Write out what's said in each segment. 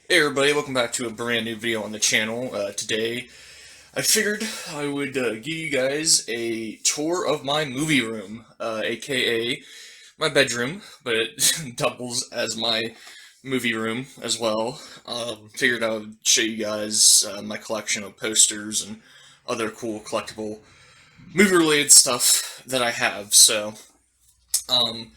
Hey everybody, welcome back to a brand new video on the channel. Today, I figured I would give you guys a tour of my movie room, aka my bedroom, but it doubles as my movie room as well. Figured I would show you guys my collection of posters and other cool collectible movie-related stuff that I have. Um,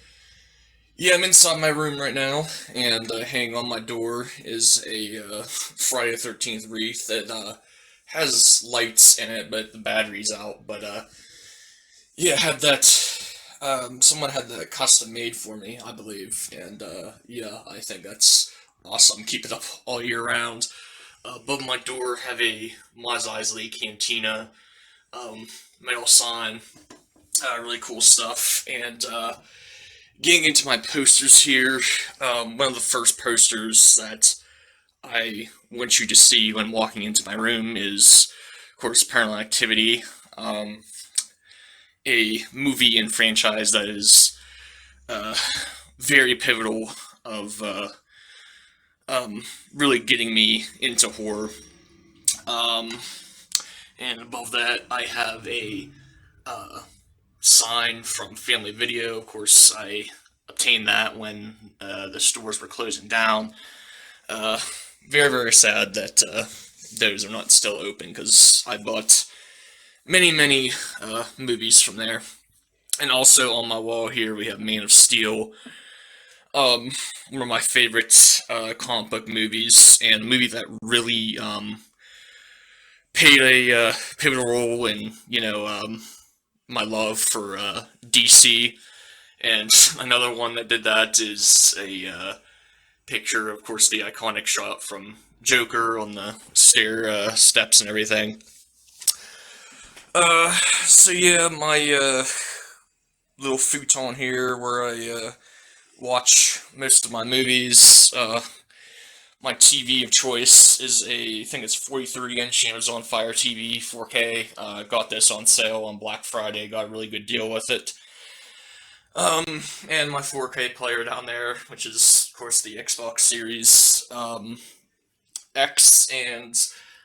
yeah, I'm inside my room right now, and hanging on my door is a Friday the 13th wreath that has lights in it, but the battery's out. But yeah, had that. Someone had that custom made for me, I believe, and yeah, I think that's awesome. Keep it up all year round. Above my door, have a Mos Eisley Cantina metal sign. Really cool stuff, and getting into my posters here, one of the first posters that I want you to see when walking into my room is, of course, Paranormal Activity, a movie and franchise that is uh, very pivotal of really getting me into horror. Um, and above that, I have a uh, sign from Family Video. Of course, I obtained that when the stores were closing down. Uh, very sad that those are not still open because I bought many movies from there. And also on my wall here we have Man of Steel, um, one of my favorite comic book movies, and a movie that really played a pivotal role in my love for DC. And another one that did that is a picture, of course, the iconic shot from Joker on the steps and everything. So yeah, my little futon here where I watch most of my movies. My TV of choice is I think it's 43-inch Amazon Fire TV 4K. Got this on sale on Black Friday. Got a really good deal with it. And my 4K player down there, which is, of course, the Xbox Series X, and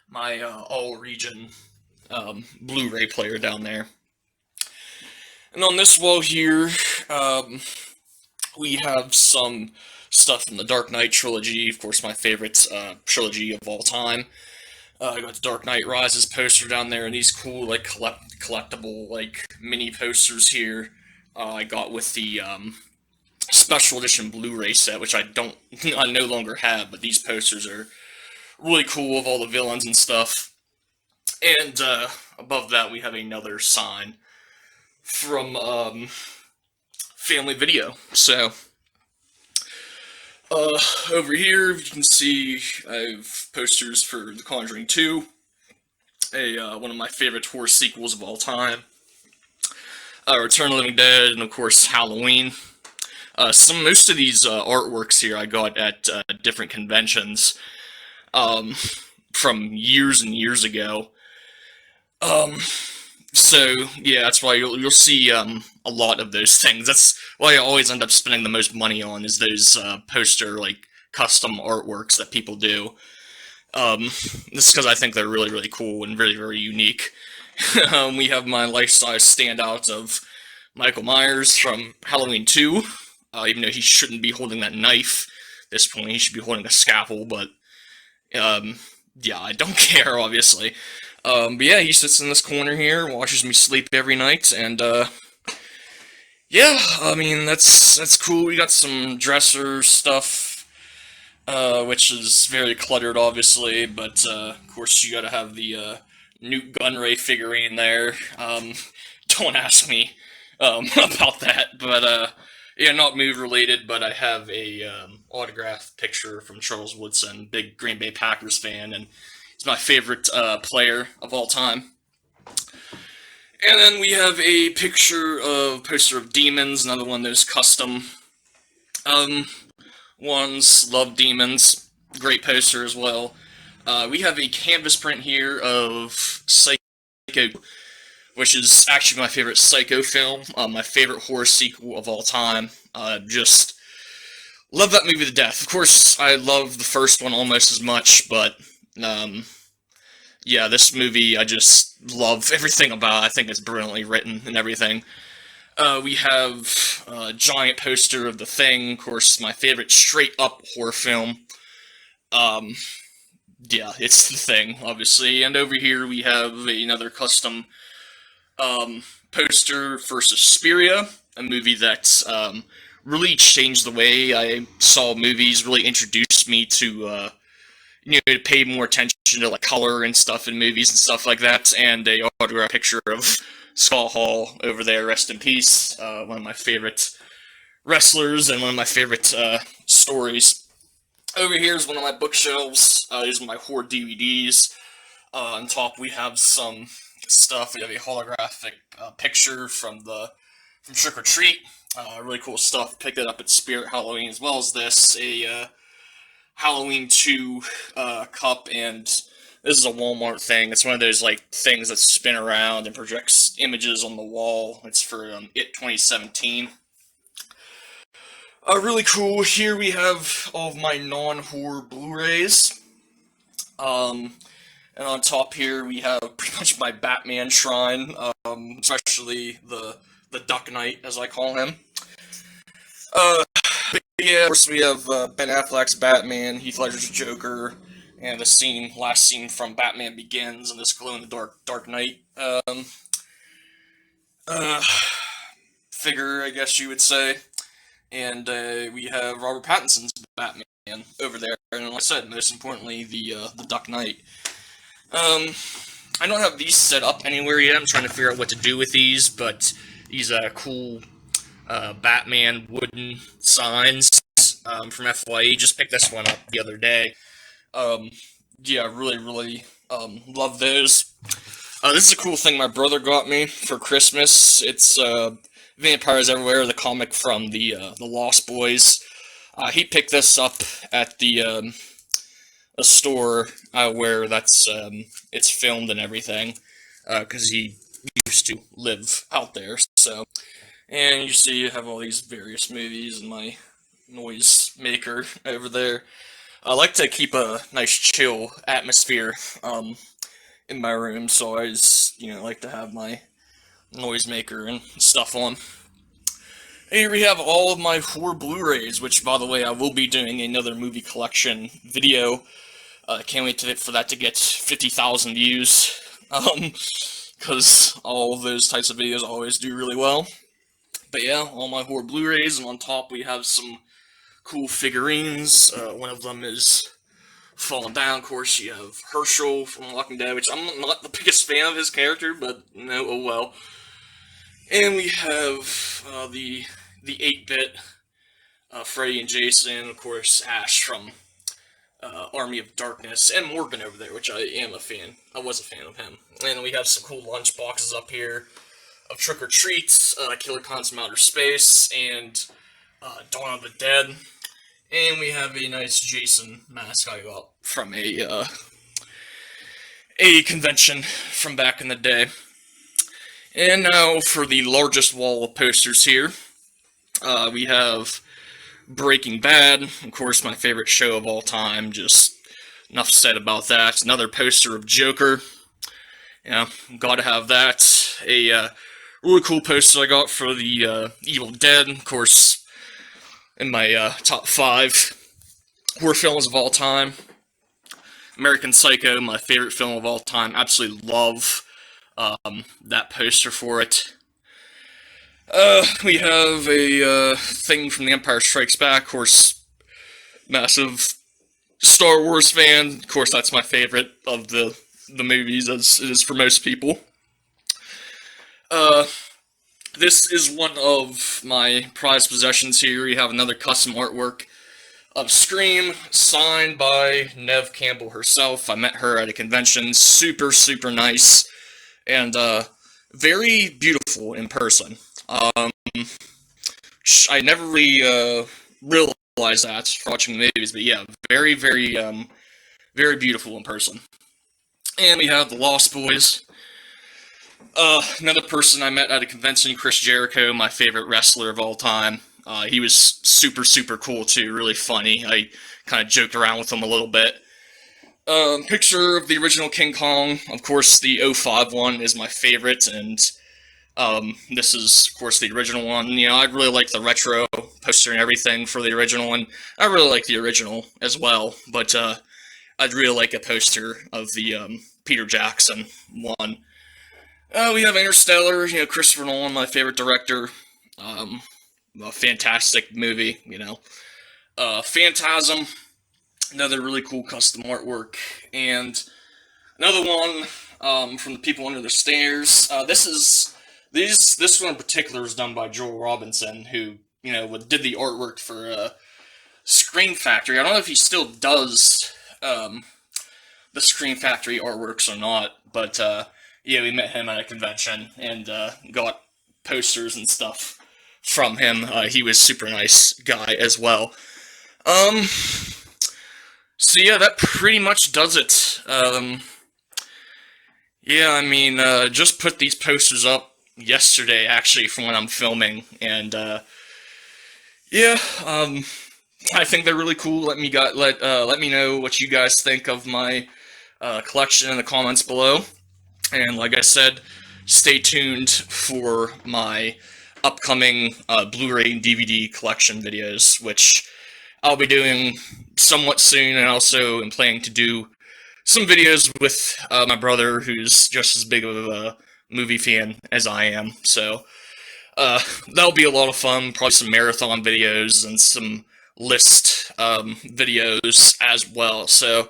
my all region Blu-ray player down there. And on this wall here, um, we have some stuff from the Dark Knight trilogy, of course, my favorite trilogy of all time. I got the Dark Knight Rises poster down there, and these cool like collectible like mini posters here. I got with the special edition Blu-ray set, which I no longer have, but these posters are really cool of all the villains and stuff. And above that, we have another sign from Family Video. So over here, you can see I have posters for The Conjuring 2, one of my favorite horror sequels of all time. Return of the Living Dead, and of course Halloween. Most of these artworks here I got at different conventions um, from years and years ago. Um, so yeah, that's why you'll see a lot of those things. That's why I always end up spending the most money on is those poster like custom artworks that people do. This is because I think they're really cool and very unique. We have my life-size standout of Michael Myers from Halloween 2. Even though he shouldn't be holding that knife at this point, he should be holding a scalpel, but yeah, I don't care, obviously. But yeah, he sits in this corner here, watches me sleep every night, and yeah, I mean that's cool. We got some dresser stuff, which is very cluttered, obviously, but of course you gotta have the Newt Gunray figurine there. Don't ask me about that, but yeah, not move related, but I have a autographed picture from Charles Woodson, big Green Bay Packers fan, and he's my favorite player of all time. And then we have a poster of Demons, another one of those custom um, ones. Love Demons, great poster as well. We have a canvas print here of Psycho, which is actually my favorite Psycho film, my favorite horror sequel of all time. Just love that movie to death. Of course, I love the first one almost as much, but um, yeah, this movie I just love everything about it. I think it's brilliantly written and everything. We have a giant poster of The Thing, of course, my favorite straight up horror film. Um, yeah, it's The Thing, obviously. And over here we have another custom poster for Suspiria, a movie that really changed the way I saw movies, really introduced me to to pay more attention to like color and stuff in movies and stuff like that. And a autograph picture of Scott Hall over there, rest in peace. One of my favorite wrestlers and one of my favorite stories. Over here is one of my bookshelves. These are my horror DVDs. On top we have some stuff. We have a holographic picture from Trick or Treat. Really cool stuff. Picked it up at Spirit Halloween, as well as this, a Halloween 2 cup, and this is a Walmart thing. It's one of those like things that spin around and projects images on the wall. It's for It 2017. Really cool. Here we have all of my non-horror Blu-rays. And on top here we have pretty much my Batman shrine, especially the Duck Knight, as I call him. Yeah, of course we have Ben Affleck's Batman, Heath Ledger's Joker, and the last scene from Batman Begins, and this glow-in-the-dark Dark Knight figure, I guess you would say. And we have Robert Pattinson's Batman over there, and like I said, most importantly, the Duck Knight. I don't have these set up anywhere yet. I'm trying to figure out what to do with these, but these cool Batman wooden signs from FYE. Just picked this one up the other day. Yeah, really love those. This is a cool thing my brother got me for Christmas. It's Vampires Everywhere, the comic from the Lost Boys. He picked this up at a store where it's filmed and everything, because he used to live out there. So, and you see, you have all these various movies and my noise maker over there. I like to keep a nice chill atmosphere in my room, so I just like to have my noisemaker and stuff on. Here we have all of my horror Blu-rays, which, by the way, I will be doing another movie collection video. Can't wait for that to get 50,000 views, because all of those types of videos always do really well. But yeah, all my horror Blu-rays, and on top we have some cool figurines. One of them is fallen down. Of course, you have Herschel from Walking Dead, which I'm not the biggest fan of his character, but oh well. And we have the 8-bit Freddy and Jason, of course, Ash from Army of Darkness, and Morgan over there, which I am a fan. I was a fan of him. And we have some cool lunch boxes up here of Trick or Treat, Killer Clowns from Outer Space, and Dawn of the Dead. And we have a nice Jason mask I got from a convention from back in the day. And now for the largest wall of posters here. We have Breaking Bad, of course, my favorite show of all time. Just enough said about that. Another poster of Joker. Yeah, gotta have that. A really cool poster I got for the Evil Dead, of course, in my top 5 horror films of all time. American Psycho, my favorite film of all time. Absolutely love that poster for it. We have a thing from The Empire Strikes Back. Of course, massive Star Wars fan. Of course, that's my favorite of the movies, as it is for most people. This is one of my prized possessions here. We have another custom artwork of Scream, signed by Neve Campbell herself. I met her at a convention. Super nice, and very beautiful in person. I never really realized that for watching the movies, but yeah, very beautiful in person. And we have the Lost Boys. Another person I met at a convention, Chris Jericho, my favorite wrestler of all time. He was super cool too, really funny. I kind of joked around with him a little bit. Picture of the original King Kong. Of course, the '05 one is my favorite, and this is, of course, the original one. You know, I really like the retro poster and everything for the original one. I really like the original as well, but I'd really like a poster of the Peter Jackson one. We have Interstellar, you know, Christopher Nolan, my favorite director. A fantastic movie, you know. Phantasm, another really cool custom artwork. And another one from The People Under the Stairs. This one in particular is done by Joel Robinson, who, you know, did the artwork for Scream Factory. I don't know if he still does the Scream Factory artworks or not, but yeah, we met him at a convention and got posters and stuff from him. He was a super nice guy as well. So yeah, that pretty much does it. Yeah, I mean, just put these posters up yesterday, actually, from when I'm filming, and yeah, I think they're really cool. Let me know what you guys think of my collection in the comments below. And like I said, stay tuned for my upcoming Blu-ray and DVD collection videos, which I'll be doing somewhat soon, and also am planning to do some videos with my brother, who's just as big of a movie fan as I am. So that'll be a lot of fun. Probably some marathon videos and some list videos as well. So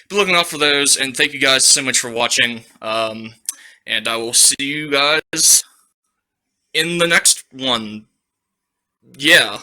be looking out for those, and thank you guys so much for watching. And I will see you guys in the next one. Yeah.